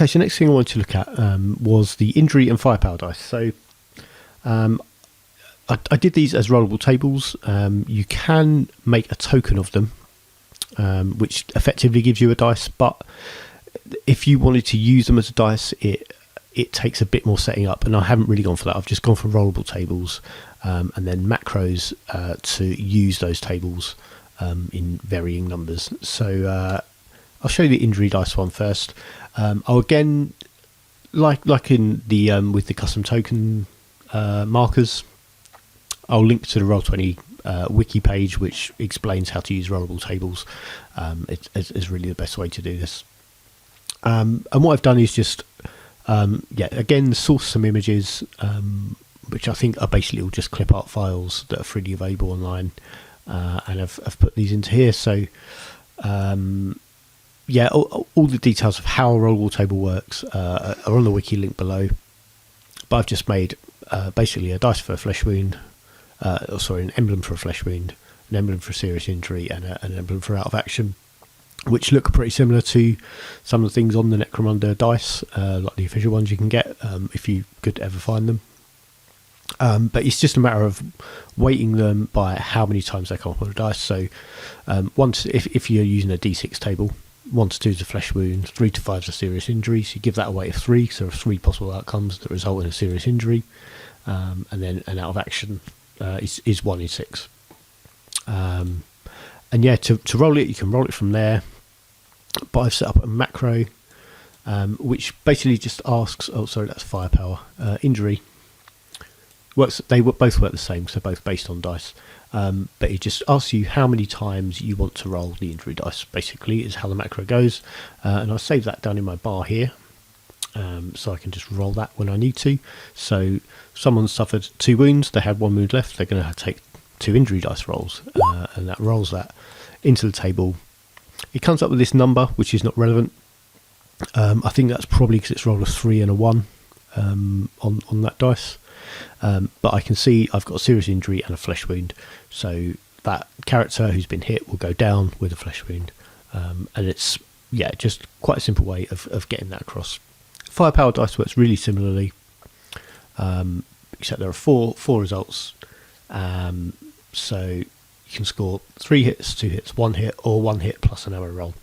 Okay, so next thing I wanted to look at was the injury and firepower dice. So I did these as rollable tables. You can make a token of them, which effectively gives you a dice, but if you wanted to use them as a dice, it takes a bit more setting up, and I haven't really gone for that. I've just gone for rollable tables and then macros to use those tables in varying numbers. So I'll show you the injury dice one first. I'll again, like in the with the custom token markers, I'll link to the Roll20 wiki page, which explains how to use rollable tables. It's really the best way to do this. And what I've done is just, again, source some images, which I think are basically all just clip art files that are freely available online, and I've put these into here. So, all the details of how a rollable table works are on the wiki link below. But I've just made basically a dice for a flesh wound, an emblem for a flesh wound, an emblem for a serious injury, and an emblem for out of action, which look pretty similar to some of the things on the Necromunda dice, like the official ones you can get if you could ever find them. But it's just a matter of weighting them by how many times they come up on a dice. So if you're using a D6 table, 1 to 2 is a flesh wound, 3 to 5 is a serious injury, so you give that a weight of 3, so there are 3 possible outcomes that result in a serious injury, and then an out of action is 1 in 6. And yeah, to roll it, you can roll it from there, but I've set up a macro which basically just asks, that's firepower, injury works. They both work the same, so both based on dice, but it just asks you how many times you want to roll the injury dice, basically is how the macro goes. And I'll save that down in my bar here, so I can just roll that when I need to. So someone suffered 2 wounds, they had 1 wound left, they're going to take 2 injury dice rolls, and that rolls that into the table. It comes up with this number, which is not relevant. I think that's probably because it's rolled a 3 and a 1 on that dice. But I can see I've got a serious injury and a flesh wound, so that character who's been hit will go down with a flesh wound, and it's just quite a simple way of getting that across. Firepower dice works really similarly, except there are four results, so you can score 3 hits, 2 hits, 1 hit, or 1 hit plus an arrow roll,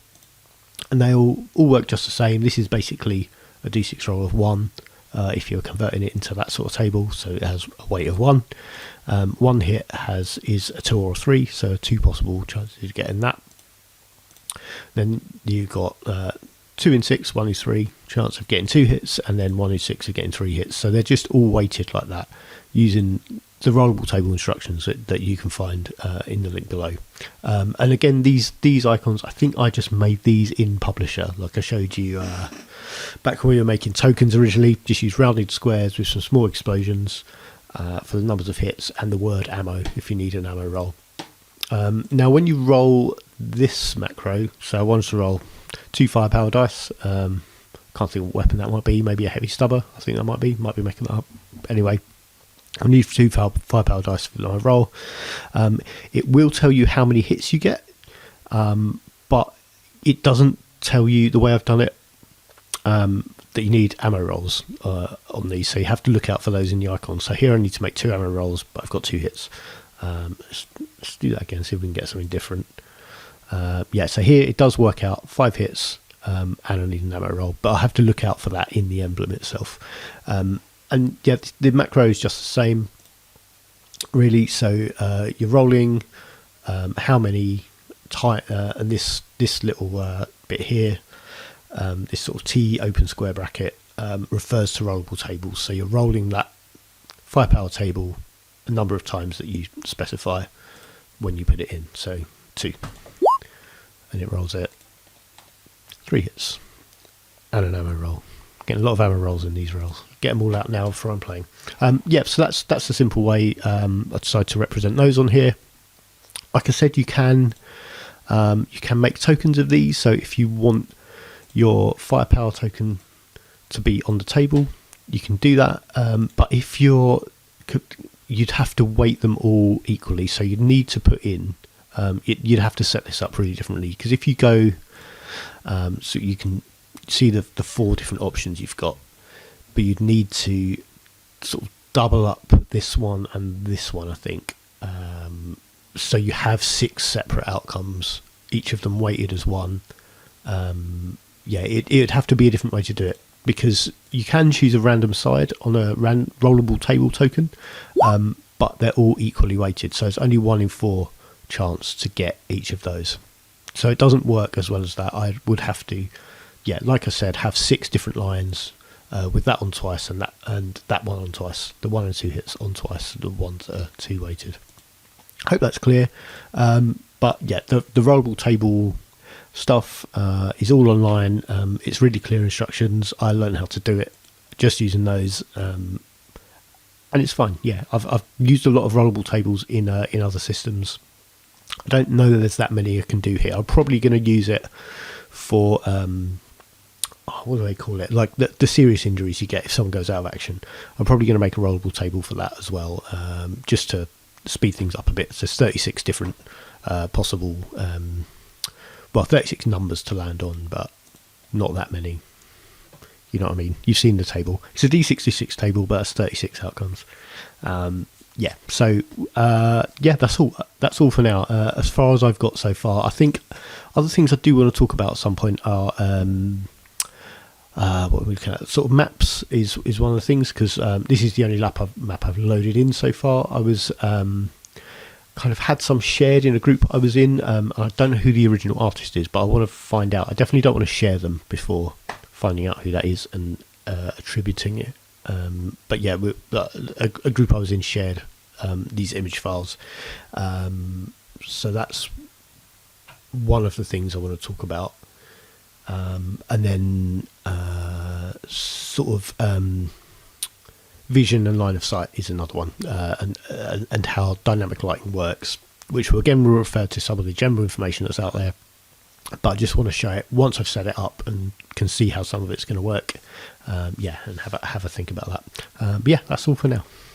and they all work just the same. This is basically a d6 roll of 1. If you're converting it into that sort of table, so it has a weight of 1. 1 hit is a 2 or a 3, so 2 possible chances of getting that. Then you've got 2 in 6, 1 in 3 chance of getting 2 hits, and then 1 in 6 of getting 3 hits. So they're just all weighted like that, using the rollable table instructions that you can find in the link below. And again, these icons, I think I just made these in Publisher, like I showed you back when we were making tokens originally. Just use rounded squares with some small explosions for the numbers of hits, and the word ammo if you need an ammo roll. Now when you roll this macro, so I wanted to roll 2 firepower dice, can't think what weapon that might be, maybe a heavy stubber, I think that might be making that up. Anyway, I need 2 firepower dice for my roll. It will tell you how many hits you get, but it doesn't tell you, the way I've done it, that you need ammo rolls on these, so you have to look out for those in the icon. So here I need to make 2 ammo rolls, but I've got 2 hits. Let's do that again, see if we can get something different. So here it does work out 5 hits, and I need an ammo roll, but I have to look out for that in the emblem itself. And yeah, the macro is just the same, really. So you're rolling how many times, and this little bit here, this sort of T open square bracket refers to rollable tables. So you're rolling that firepower table a number of times that you specify when you put it in. So 2, and it rolls it 3 hits and an ammo roll. Getting a lot of ammo rolls in these rolls. Get them all out now before I'm playing. So that's a simple way I decided to represent those on here. Like I said, you can make tokens of these. So if you want your firepower token to be on the table, you can do that. But if you'd have to weight them all equally. So you'd need to put in, you'd have to set this up really differently, because if you go, so you can see the 4 different options you've got, but you'd need to sort of double up this one and this one, I think. So you have 6 separate outcomes, each of them weighted as 1. It'd have to be a different way to do it, because you can choose a random side on a rollable table token, but they're all equally weighted, so it's only 1 in 4 chance to get each of those. So it doesn't work as well as that. I would have to, like I said, have 6 different lines with that on twice and that one on twice. The 1 and 2 hits on twice, the ones that are 2 weighted. Hope that's clear. But yeah, the rollable table stuff is all online. It's really clear instructions. I learned how to do it just using those, and it's fine. Yeah, I've used a lot of rollable tables in other systems. I don't know that there's that many I can do here. I'm probably going to use it for what do they call it? Like the serious injuries you get if someone goes out of action. I'm probably going to make a rollable table for that as well, just to speed things up a bit. So there's 36 different possible, 36 numbers to land on, but not that many. You know what I mean? You've seen the table. It's a D66 table, but it's 36 outcomes. That's all for now. As far as I've got so far, I think other things I do want to talk about at some point are what we looking at. Sort of maps is one of the things, because this is the only map I've loaded in so far. I was kind of had some shared in a group I was in. I don't know who the original artist is, but I want to find out. I definitely don't want to share them before finding out who that is and attributing it. But yeah, a group I was in shared these image files. So that's one of the things I want to talk about. And then vision and line of sight is another one, and how dynamic lighting works, which will again refer to some of the general information that's out there. But I just want to show it once I've set it up and can see how some of it's going to work. And have a think about that. But yeah, that's all for now.